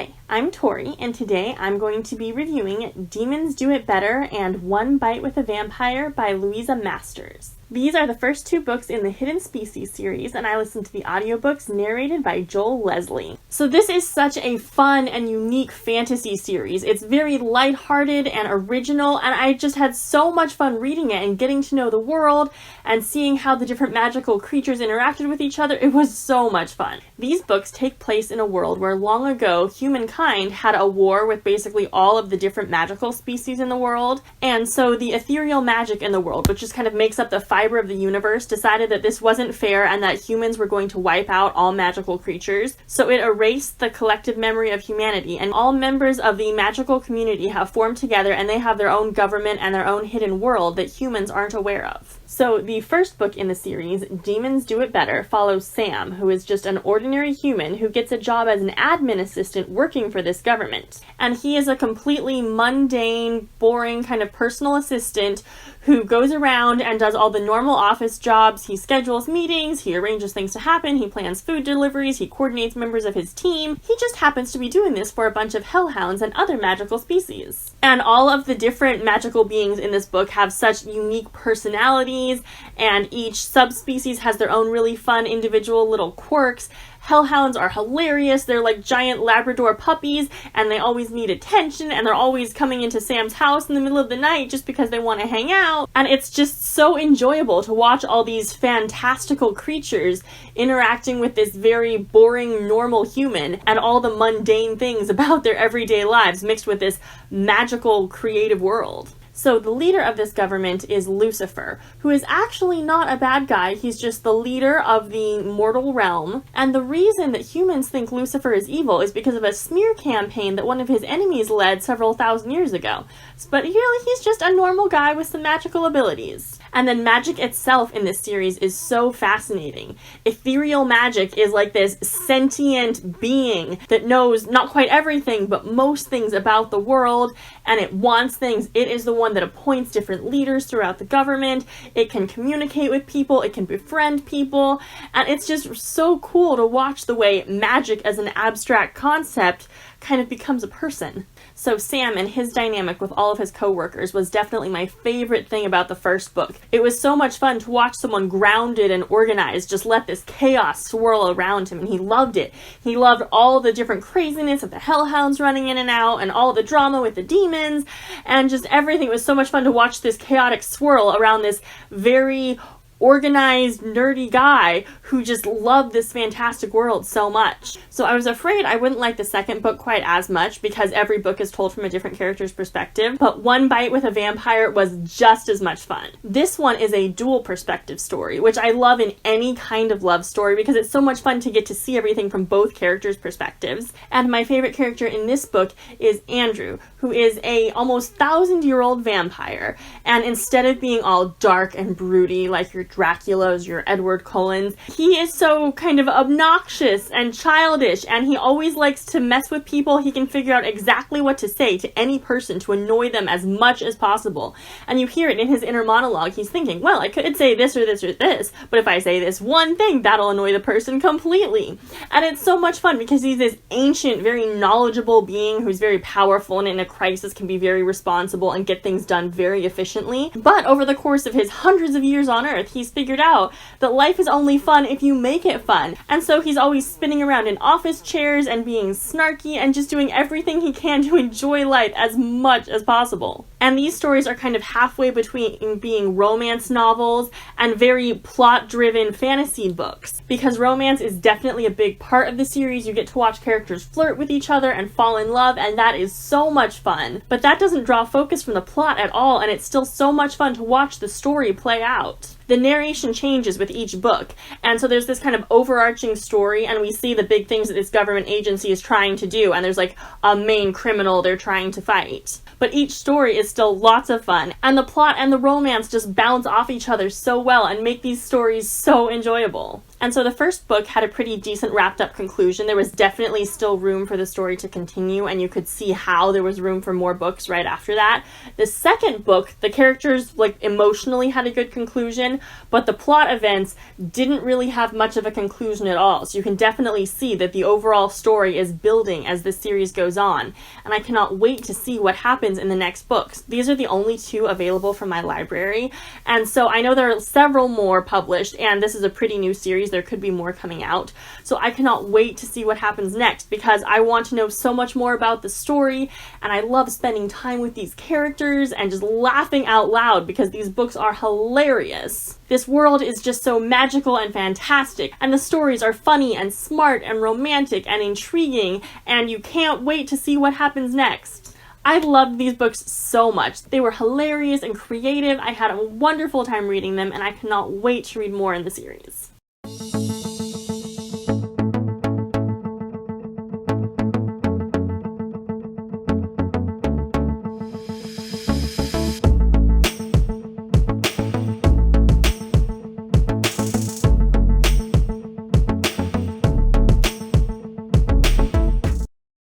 Hi, I'm Tori, and today I'm going to be reviewing Demons Do It Better and One Bite with a Vampire by Louisa Masters. These are the first two books in the Hidden Species series, and I listened to the audiobooks narrated by Joel Leslie. So this is such a fun and unique fantasy series. It's very lighthearted and original, and I just had so much fun reading it and getting to know the world and seeing how the different magical creatures interacted with each other. It was so much fun. These books take place in a world where long ago humankind had a war with basically all of the different magical species in the world, and so the ethereal magic in the world, which just kind of makes up the fiber of the universe, decided that this wasn't fair and that humans were going to wipe out all magical creatures. So it erased the collective memory of humanity, and all members of the magical community have formed together, and they have their own government and their own hidden world that humans aren't aware of. So the first book in the series, Demons Do It Better, follows Sam, who is just an ordinary human who gets a job as an admin assistant working for this government. And he is a completely mundane, boring kind of personal assistant who goes around and does all the normal office jobs. He schedules meetings, he arranges things to happen, he plans food deliveries, he coordinates members of his team. He just happens to be doing this for a bunch of hellhounds and other magical species. And all of the different magical beings in this book have such unique personalities, and each subspecies has their own really fun individual little quirks. Hellhounds are hilarious. They're like giant Labrador puppies, and they always need attention, and they're always coming into Sam's house in the middle of the night just because they want to hang out. And it's just so enjoyable to watch all these fantastical creatures interacting with this very boring, normal human, and all the mundane things about their everyday lives mixed with this magical, creative world. So the leader of this government is Lucifer, who is actually not a bad guy. He's just the leader of the mortal realm. And the reason that humans think Lucifer is evil is because of a smear campaign that one of his enemies led several thousand years ago. But really, he's just a normal guy with some magical abilities. And then magic itself in this series is so fascinating. Ethereal magic is like this sentient being that knows not quite everything, but most things about the world, and it wants things. It is the one that appoints different leaders throughout the government. It can communicate with people, it can befriend people, and it's just so cool to watch the way magic as an abstract concept kind of becomes a person. So Sam and his dynamic with all of his co-workers was definitely my favorite thing about the first book. It was so much fun to watch someone grounded and organized just let this chaos swirl around him, and he loved it. He loved all the different craziness of the hellhounds running in and out, and all the drama with the demons, and just everything. It was so much fun to watch this chaotic swirl around this very organized, nerdy guy who just loved this fantastic world so much. So I was afraid I wouldn't like the second book quite as much because every book is told from a different character's perspective, but One Bite with a Vampire was just as much fun. This one is a dual perspective story, which I love in any kind of love story because it's so much fun to get to see everything from both characters' perspectives. And my favorite character in this book is Andrew, who is a almost 1,000-year-old vampire, and instead of being all dark and broody like your Dracula's, your Edward Cullen's, he is so kind of obnoxious and childish, and he always likes to mess with people. He can figure out exactly what to say to any person to annoy them as much as possible. And you hear it in his inner monologue. He's thinking, well, I could say this or this or this, but if I say this one thing, that'll annoy the person completely. And it's so much fun because he's this ancient, very knowledgeable being who's very powerful and in a crisis can be very responsible and get things done very efficiently. But over the course of his hundreds of years on Earth, he's figured out that life is only fun if you make it fun. And so he's always spinning around in office chairs and being snarky and just doing everything he can to enjoy life as much as possible. And these stories are kind of halfway between being romance novels and very plot-driven fantasy books. Because romance is definitely a big part of the series. You get to watch characters flirt with each other and fall in love, and that is so much fun. But that doesn't draw focus from the plot at all, and it's still so much fun to watch the story play out. The narration changes with each book, and so there's this kind of overarching story, and we see the big things that this government agency is trying to do, and there's like a main criminal they're trying to fight. But each story is still lots of fun, and the plot and the romance just bounce off each other so well and make these stories so enjoyable. And so the first book had a pretty decent wrapped up conclusion. There was definitely still room for the story to continue, and you could see how there was room for more books right after that. The second book, the characters emotionally had a good conclusion, but the plot events didn't really have much of a conclusion at all. So you can definitely see that the overall story is building as this series goes on, and I cannot wait to see what happens in the next books. These are the only two available from my library, and so I know there are several more published, and this is a pretty new series. There could be more coming out, so I cannot wait to see what happens next, because I want to know so much more about the story, and I love spending time with these characters and just laughing out loud because these books are hilarious. This world is just so magical and fantastic, and the stories are funny and smart and romantic and intriguing, and you can't wait to see what happens next. I loved these books so much. They were hilarious and creative. I had a wonderful time reading them, and I cannot wait to read more in the series.